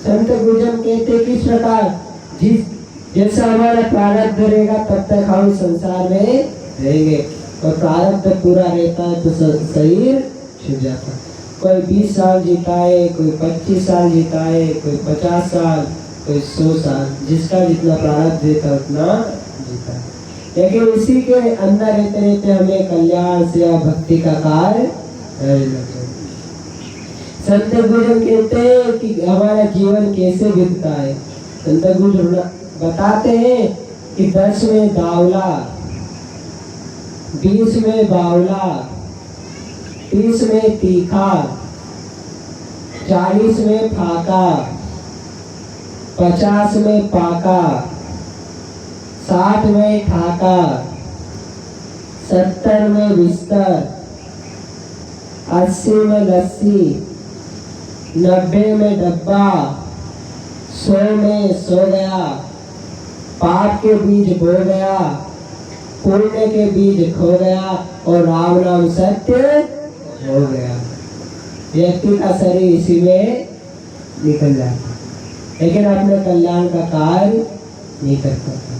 संत गुरुजन कहते किस प्रकार जिस जैसा हमारा प्रारब्ध रहेगा तब तक हम संसार में रहेंगे, और प्रारब्ध पूरा रहता है तो शरीर छूट जाता है। कोई 20 साल जीता है, कोई 25 साल जीता है, कोई 50 साल, कोई 100 साल, जिसका जितना प्रारब्ध रहता उतना जीता है। लेकिन इसी के अंदर रहते रहते हमें कल्याण सेवा भक्ति का कार्य करना चाहिए। संत गुरुजन कहते हैं कि हमारा जीवन कैसे बीतता है। संत गुरुजन बताते हैं कि 10 में दावला, 20 में बावला, 30 में तीखा, 40 में फाका, 50 में पाका, 60 में ठाका, 70 में बिस्तर, 80 में लस्सी, 90 में डब्बा, 100 में सो गया, पाप के बीज बो गया, पुण्य के बीज खो गया और राम नाम सत्य हो गया। व्यक्ति का शरीर इसी में निकल जाता, लेकिन अपने कल्याण का कार्य नहीं कर पाता।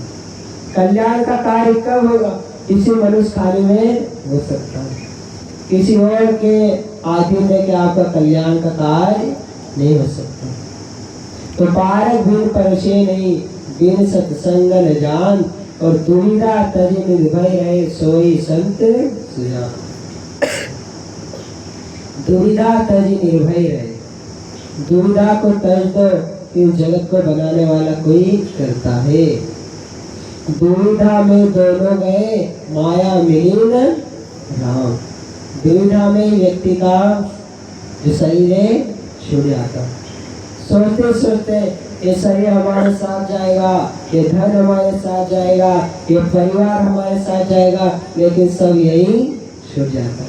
कल्याण का कार्य कब होगा? इसी मनुष्य खाली में हो सकता है, किसी और के आधीन में क्या आपका कल्याण का कार्य नहीं हो सकता। तो पारक बिन परिचय नहीं, बिन सत्संग न जान, और दुविधा तज निर्भय रहे सोई संत सुजान। दुविधा तज निर्भय रहे, दुविधा को तज दो, इस जगत को बनाने वाला कोई करता है। दुविधा में दोनों गए, माया मिली न राम। दुविधा में व्यक्ति का जो शरीर है छूट जाता। सोचते सोचते ये शरीर हमारे साथ जाएगा, ये धन हमारे साथ जाएगा, ये परिवार हमारे साथ जाएगा, लेकिन सब यही छूट जाता।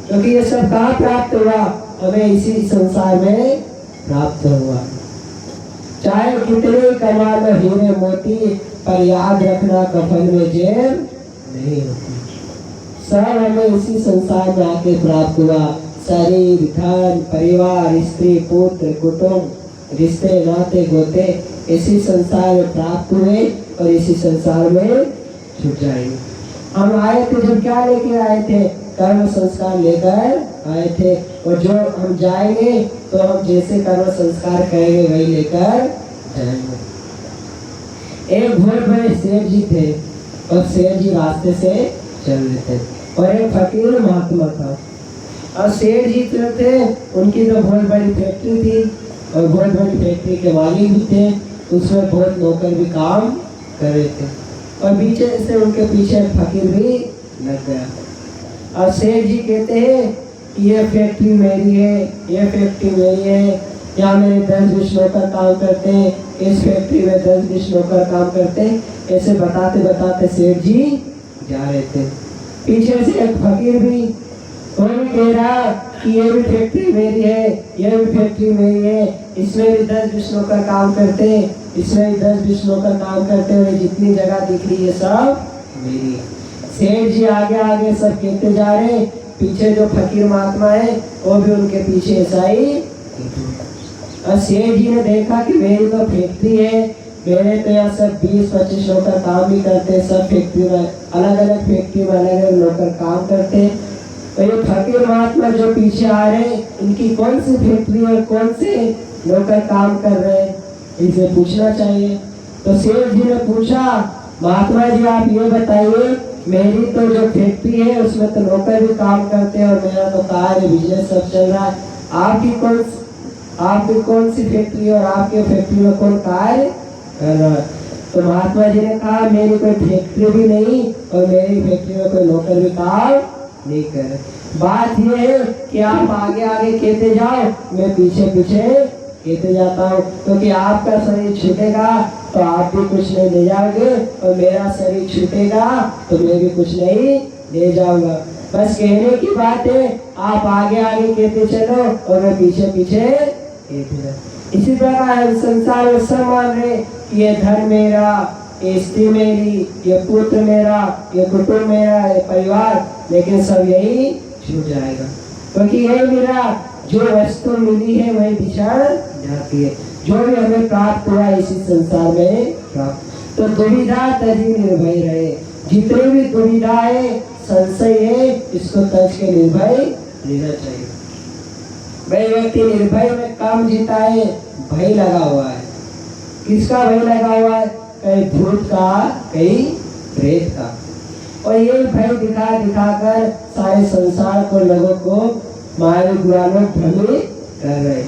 क्योंकि ये सब कहाँ प्राप्त हुआ? हमें इसी संसार में प्राप्त हुआ। चाहे कितने कमा लो हीरे मोती, पर याद रखना कफन में जेब नहीं होती। सब हमें इसी संसार में आके प्राप्त हुआ। शरीर, धन, परिवार, स्त्री, पुत्र, कुटुंब, रिश्ते, नाते, गोते इसी संसार में प्राप्त हुए और इसी संसार में छूट जाएंगे। हम आए थे जब क्या लेके आए थे? कर्म संस्कार लेकर आए थे, और जो हम जाएंगे तो हम जैसे कर्म संस्कार करेंगे वही लेकर जाएंगे। एक बहुत बड़े सेठ जी थे, और सेठ जी रास्ते से चल रहे थे, और एक फकीर महात्मा था। और सेठ जी जो थे उनकी तो बहुत बड़ी फैक्ट्री थी, और बहुत बड़ी फैक्ट्री के मालिक भी थे, उसमें बहुत नौकर भी काम कर रहे थे, और पीछे से उनके पीछे फकीर भी लग गया। और सेठ जी कहते हैं कि ये फैक्ट्री मेरी है, ये फैक्ट्री मेरी है, यहाँ मेरे 10-20 नौकर काम करते हैं, इस फैक्ट्री में 10-20 नौकर काम करते हैं। ऐसे बताते बताते सेठ जी जा रहे थे। पीछे से एक फकीर भी वो भी कह रहा कि ये भी फैक्ट्री मेरी है, ये भी फैक्ट्री मेरी है, इसमें भी 10-20 नौकर काम करते हैं, इसमें भी 10-20 नौकर काम करते हुए जितनी जगह दिख रही है सब मेरी है। सेठ जी आगे आगे सब कहते जा रहे, पीछे जो फकीर महात्मा है वो भी उनके पीछे ऐसा ही। और सेठ जी ने देखा कि मेरी तो फैक्ट्री है, मेरे तो यहाँ सब 20-25 नौकर काम भी करते हैं, सब फैक्ट्री में अलग अलग फैक्ट्री में अलग अलग नौकर काम करते हैं। तो ये फकीर महात्मा जो पीछे आ रहे हैं, इनकी कौन सी फैक्ट्री और कौन से नौकर काम कर रहे हैं, इसे पूछना चाहिए। तो सेठ जी ने पूछा, महात्मा जी आप ये बताइए, मेरी तो जो फैक्ट्री है उसमें तो नौकर भी काम करते हैं और मेरा तो कार्य बिजनेस सब चल रहा है, आपकी कौन सी फैक्ट्री और आपके फैक्ट्री में कौन कार्य कर रहा है? तो महात्मा जी ने कहा, मेरी कोई फैक्ट्री भी नहीं और मेरी फैक्ट्री में कोई नौकर भी काम नहीं करे। बात यह है कि आप आगे आगे कहते जाओ, मैं पीछे पीछे कहते जाता हूँ, क्योंकि आपका शरीर छूटेगा तो आप भी कुछ नहीं ले जाओगे, और मेरा शरीर छूटेगा तो मैं भी कुछ नहीं ले जाऊंगा। बस कहने की बात है, आप आगे आगे कहते चलो और मैं पीछे पीछे कहते जाओ। इसी प्रकार संसार में सब मान रहे कि ये धन मेरा, ये स्त्री मेरी, ये पुत्र मेरा, ये कुटुंब मेरा, ये परिवार, लेकिन सब यही छूट जाएगा, क्योंकि यही मेरा जो वस्तु मिली है वही बिछड़ जाती है। जो भी हमें प्राप्त हुआ इसी संसार में प्राप्त। तो दुविधा तजी निर्भय रहे। जितनी भी दुविधा है, संशय है, इसको तज के निर्भय रहना चाहिए। वह व्यक्ति निर्भय में काम जीता है, भय लगा हुआ है। किसका भय लगा हुआ है? कहीं भूत का, कहीं प्रेत का। और ये भय दिखा दिखाकर सारे संसार को, लोगों को मारे बुरा लोग भ्रमित कर रहे।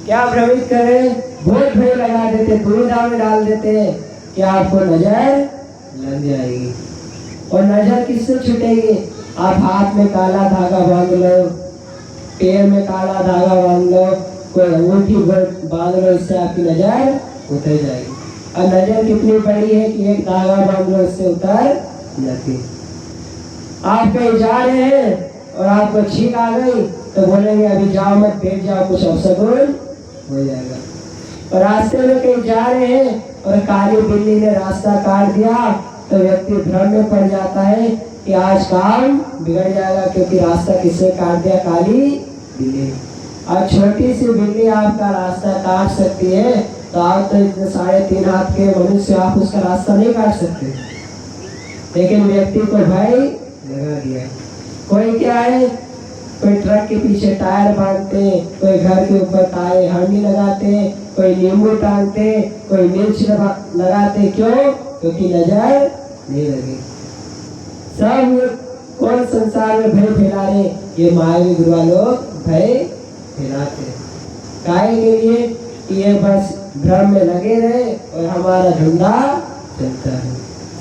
क्या भ्रमित कर रहे? बहुत भय लगा देते, दुविधा में डाल देते कि आपको नजर लग जाएगी। और नजर किससे छूटेगी? आप हाथ में काला धागा बांध लो, पैर में काला धागा बांध लो, कोई अंगूठी बांध लो, इससे आपकी नजर उतर जाएगी। और नजर कितनी बड़ी है कि एक धागा बांध लो, इससे उतर जाती। आप कहीं जा रहे हैं और आपको छींक आ गई तो बोलेंगे अभी जाओ मत, बैठ जाओ, कुछ अपशगुन हो जाएगा। और रास्ते में कहीं जा रहे हैं और काली बिल्ली ने रास्ता काट दिया तो व्यक्ति भ्रम में पड़ जाता है कि आज काम बिगड़ जाएगा, क्योंकि रास्ता किसने काट दिया? काली बिल्ली। और छोटी सी बिल्ली आपका रास्ता काट सकती है, तो आप तो इतने 3.5 हाथ के मनुष्य, आप उसका रास्ता नहीं काट सकते। लेकिन व्यक्ति को भय लगा दिया। कोई क्या है, कोई ट्रक के पीछे टायर बांधते, कोई घर के ऊपर काले हांडी लगाते, कोई नींबू टांगते, कोई मिर्च लगाते। क्यों? क्योंकि नजर नहीं लगी। सब कौन संसार में भय फैला रहे? ये मायावी गुरुआ लोग भय फैलाते। काहे के लिए? ये बस भ्रम में लगे रहे और हमारा धंधा चलता है।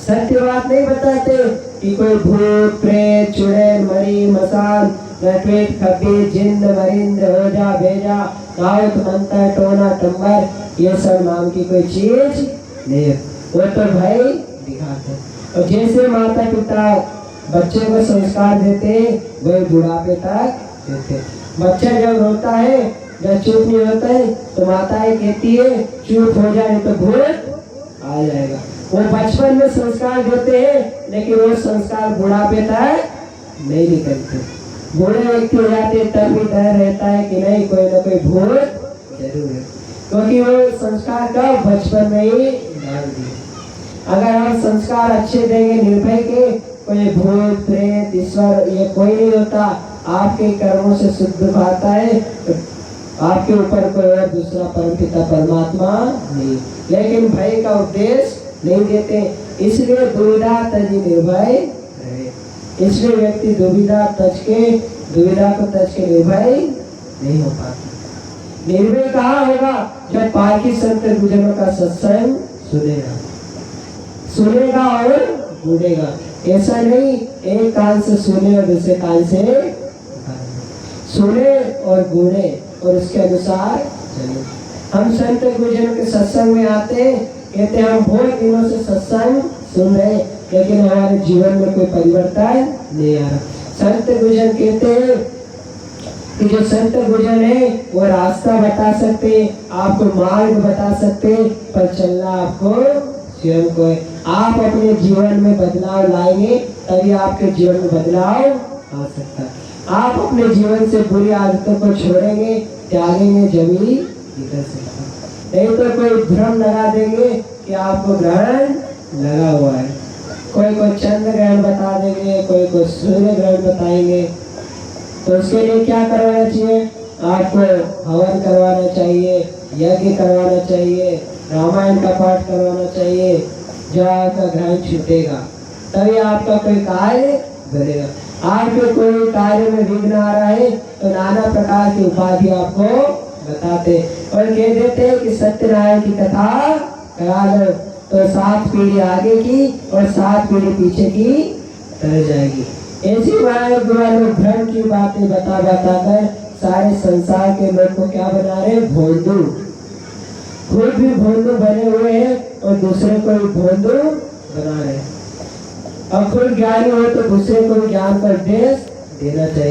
सत्य बात नहीं बताते कि कोई भूत प्रेत चुड़ैल मरी मसान नटवेट खबीर जिंद मरिंद्र ओझा भेजा गावत मंत्र टोना टंबर, ये सब नाम की कोई चीज नहीं है। वो तो भय दिखाते। और जैसे माता पिता बच्चे को संस्कार देते, वही बुढ़ापे तक देते। बच्चा जब रोता है, जब चुप नहीं होता है, तो माताएं कहती है चुप हो जाए तो भूत आ जाएगा। वो बचपन में संस्कार देते हैं, लेकिन वो संस्कार बुढ़ापे तक नहीं निकलते। बूढ़े व्यक्ति हो जाते तब भी डर रहता है कि नहीं कोई ना कोई भूत जरूर है, क्योंकि वो संस्कार का बचपन में ही डाल दिए। अगर हम संस्कार अच्छे देंगे निर्भय के, कोई भूत प्रेत ईश्वर ये कोई नहीं होता, आपके कर्मों से शुद्ध पाता है, आपके ऊपर कोई और दूसरा परमपिता परमात्मा नहीं। लेकिन भय का उपदेश नहीं देते, इसलिए दुविधा तजी निर्भय रहे। इसलिए व्यक्ति दुविधा को तज के निर्भय नहीं हो पाता। निर्भय कहाँ होगा? जब पालकी संत गुजरों का सत्संग सुनेगा और बूढ़ेगा। ऐसा नहीं एक कान से सुने और दूसरे कान से सुने और बूढ़े और उसके अनुसार चले। हम संत गुजरों के सत्संग में आते, कहते हम बहुत दिनों से सत्संग सुन रहे, लेकिन हमारे जीवन में कोई परिवर्तन नहीं आ रहा। संत गुजर कहते हैं कि जो संत गुजर है वो रास्ता बता सकते, आपको मार्ग बता सकते, पर चलना आपको स्वयं को है। आप अपने जीवन में बदलाव लाएंगे तभी आपके जीवन में बदलाव आ सकता है। आप अपने जीवन से बुरी आदतों को छोड़ेंगे, त्यागेंगे, जमी निकल सकता है। नहीं तो कोई भ्रम लगा देंगे कि आपको ग्रहण लगा हुआ है। कोई चंद्र ग्रहण बता देंगे, कोई सूर्य ग्रहण बताएंगे। तो उसके लिए क्या करवाना चाहिए? आपको हवन करवाना चाहिए, यज्ञ करवाना चाहिए, रामायण का पाठ करवाना चाहिए, जो आपका ग्रहण छूटेगा तभी आपका कोई कार्य बनेगा। आपके कोई कार्य में विघ्न आ रहा है तो नाना प्रकार की उपाधि आपको बताते और कह देते कि सत्यनारायण की कथा करा लो, तो 7 पीढ़ी आगे की और 7 पीढ़ी पीछे की तर जाएगी। ऐसी लोग भ्रम की बातें बता कर सारे संसार के लोग को क्या बना रहे? भोंदू। खुद भी भोंदू बने हुए हैं और दूसरे को भी भोंदू बना रहे। और खुद ज्ञानी हो तो दूसरे को ज्ञान का उपदेश देना चाहिए।